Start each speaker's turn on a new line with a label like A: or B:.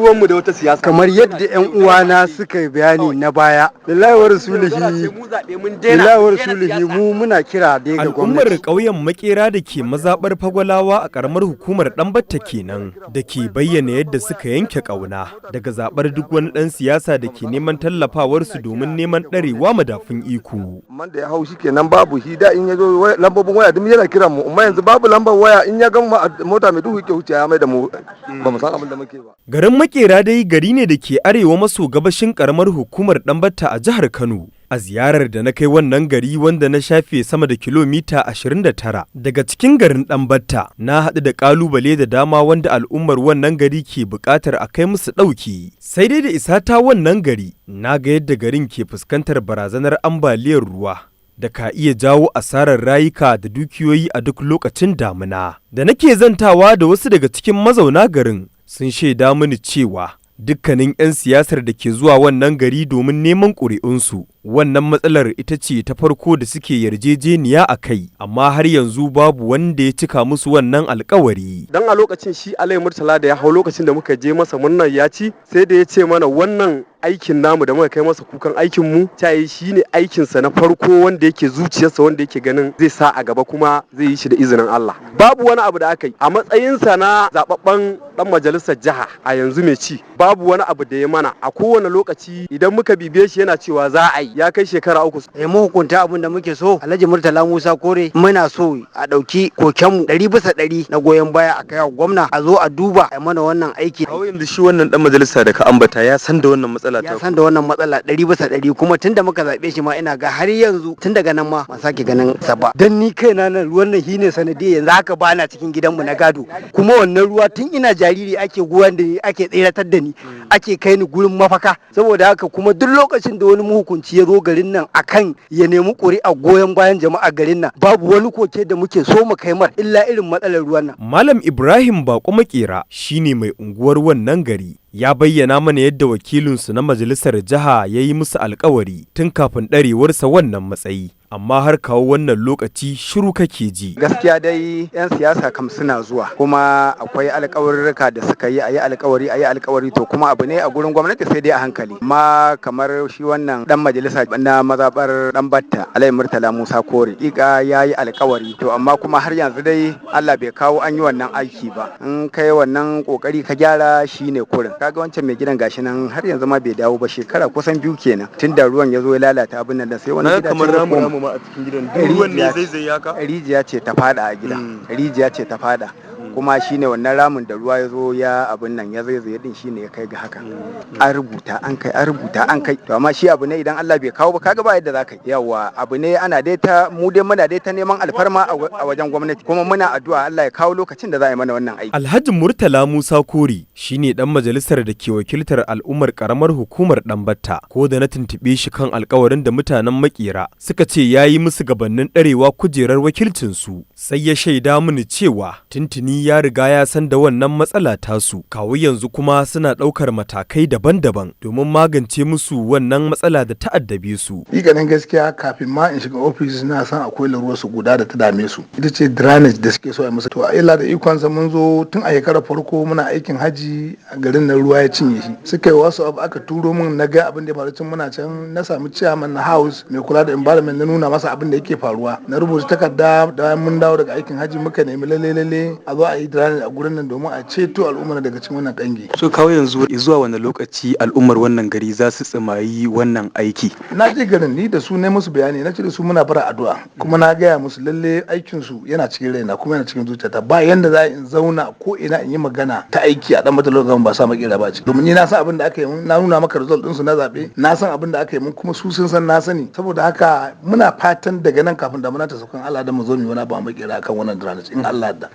A: ruwanmu da wata siyasa.
B: Kamar yadda 'yan uwana suka yi bayani na baya, lillahi wa rasulihi mu muna kira dai ga gwamnati.
C: Al'ummar ƙauyen Makera da ke mazaɓar Fagwalawa a ƙaramar hukumar Ɗanbatta kenan da ke bayyana yadda suka yanke ƙauna daga zaɓar duk wani ɗan siyasa da ke neman tallafawarsu domin neman ɗarewa madafun iko.
A: Man da ya hau shi kenan babu shi da in ya zo lambobin waya duk yana kiran mu, amma yanzu babu lambar waya in ya gama mota mai duhu yake wuce ya mai da mu ba mu san abin da muke ba.
C: Garin Makera dai gari ne da ke arewa maso gabashin ƙaramar hukumar Ɗanbatta a jihar Kano. A ziyarar da na kai wannan gari wanda na shafe sama da kilomita 29 daga cikin garin Ɗanbatta, na haɗu da ƙalubale da dama wanda al'ummar wannan gari ke buƙatar a kai musu ɗauki. Sai dai da isa ta wannan gari, na ga yadda garin ke fuskantar barazanar ambaliyar ruwa da ka iya jawo asarar rayuka da dukiyoyi a duk lokacin damina. Da nake zantawa da wasu daga cikin mazauna garin sun shaida mini cewa dukkanin 'yan siyasar da ke zuwa wannan gari domin neman ƙuri'unsu, wannan matsalar ita ce ta farko da suke yarjejeniya a kai, amma har yanzu babu wanda ya cika musu wannan alkawari.
A: Dan a lokacin shi Alai Murtala da ya hau lokacin da muka je masa murnar ya ci, sai da ya ce mana wannan aikin namu da muka kai masa kukan aikin mu ta yi shi ne aikinsa na farko wanda yake zuciyarsa wanda yake ganin zai sa a gaba kuma zai yi shi da izinin Allah. Babu wani abu da aka yi a matsayinsa na zababben dan majalisar jiha a yanzu mai ci, babu wani abu da ya mana a kowane lokaci idan muka bibiye shi yana cewa za a yi, ya kai shekara 3.
B: Mahukunta abin da muke so Alhaji Murtala Musa Kore muna so a ɗauki kokenmu 100% na goyon baya a kai wa gwamna a zo a duba a mana wannan aiki.
A: Kawai yanzu shi wannan dan majalisa da ka ambata ya san da wannan matsala
B: ya san da wannan matsala 100% kuma tunda muka zaɓe shi ma ina ga har yanzu tun daga nan ma ban sake ganin sa ba. Dan ni kaina nan ruwan nan shine sanadiyya yanzu haka bana cikin gidanmu na gado, kuma wannan ruwa tun ina jariri ake goyon da ni ake tseratar da ni ake kai ni gurin mafaka. Saboda haka kuma duk lokacin da wani mahukunci ya zo garin nan akan ya nemi ƙuri'a goyon bayan jama'a garin nan, babu wani koke da muke so mu kai mar illa irin matsalar ruwan nan.
C: Malam Ibrahim Bako Makera shine mai unguwar wannan gari, ya bayyana mana yadda wakilinsu na majalisar jiha ya yi musu alkawari tun kafin ɗarewarsa wannan matsayi, amma har kawo wannan lokaci shiru kake ji.
B: Gaskiya dai 'yan siyasa kam suna zuwa, kuma akwai alkawarurruka da suka yi, a yi alkawari to kuma abu ne a gurin gwamnati sai dai a hankali. Amma kamar shi wannan dan majalisa na mazabar Ɗanbatta Alai Murtala Musa Kore ya yi alkawari, to amma kuma har yanzu dai Allah bai kawo an yi wannan aiki ba. In kai wannan kokari ka gyara shine kurin. Kaga wancan mai gidan gashi nan har yanzu ma bai dawo ba, shekara kusan 2 kenan tunda ruwan ya zo ya lalata abin nan da sai wani gida
A: kamar ramu ma a cikin gidan ruwan ne zai haka.
B: Rijiya ce ta fada a gidan, rijiya ce ta fada kuma shine wannan ramin da ruwa ya zo ya abin nan ya zai din shine ya kai ga haka. An rubuta an kai to amma shi abu ne idan Allah bai kawo ba kaga ba yadda zaka yi. Yawa abu ne ana dai ta mu dai muna dai ta neman alfarma a wajen gwamnati, kuma muna addu'a Allah ya kawo lokacin da za a yi mana wannan aiki.
C: Alhaji Murtala Musa Kore shine dan majalisar da ke wakiltar al'ummar karamar hukumar Ɗanbatta, ko da na tuntube shi kan alkawarin da mutanen Makera suka ce yayi musu gabanin ɗarewa kujerar wakilcinsu, sai ya shaida mini cewa tuntuni ya riga ya san da wannan matsala tasu, kawo yanzu kuma suna ɗaukar matakai daban-daban domin magance musu wannan matsala da ta addabe su.
D: Ganin gaskiya kafin ma in shiga ofis na san akwai laruwar su guda da ta dame su, ita ce drainage da suke so a musu. To a illa da ikonsa mun zo tun a shekarar farko muna aikin haji a garin nan ruwa ya cinye shi, suka yi wasu abu aka turo min na ga abin da ya faru tun muna can, na samu chairman na house mai kula da environment na nuna masa abin da yake faruwa, na rubuta takarda da mun dawo daga aikin haji muka nemi lalle a zo a yi drainage a gurin nan domin a ceto al'ummar daga cikin wannan kangi.
E: So kawo yanzu zuwa wani lokaci al'ummar wannan gari za su tsimayi wannan aiki?
D: Na je garin ni da su ne musu bayani, na ce da su muna bara addu'a, kuma na gaya musu lalle aikin su yana cikin raina kuma yana cikin zuciyata, ba yanda za in zauna ko ina in yi magana ta aiki a dan matsalolin ba sa makera ba ce, domin ni na san abin da aka yi mun, na nuna maka result din su na zabe, na san abin da aka yi mun kuma su sun san na sani. Saboda haka muna fatan daga nan kafin damuna ta saukan Allah da mu zo mu yi wani abu a makera akan wannan drainage in Allah da.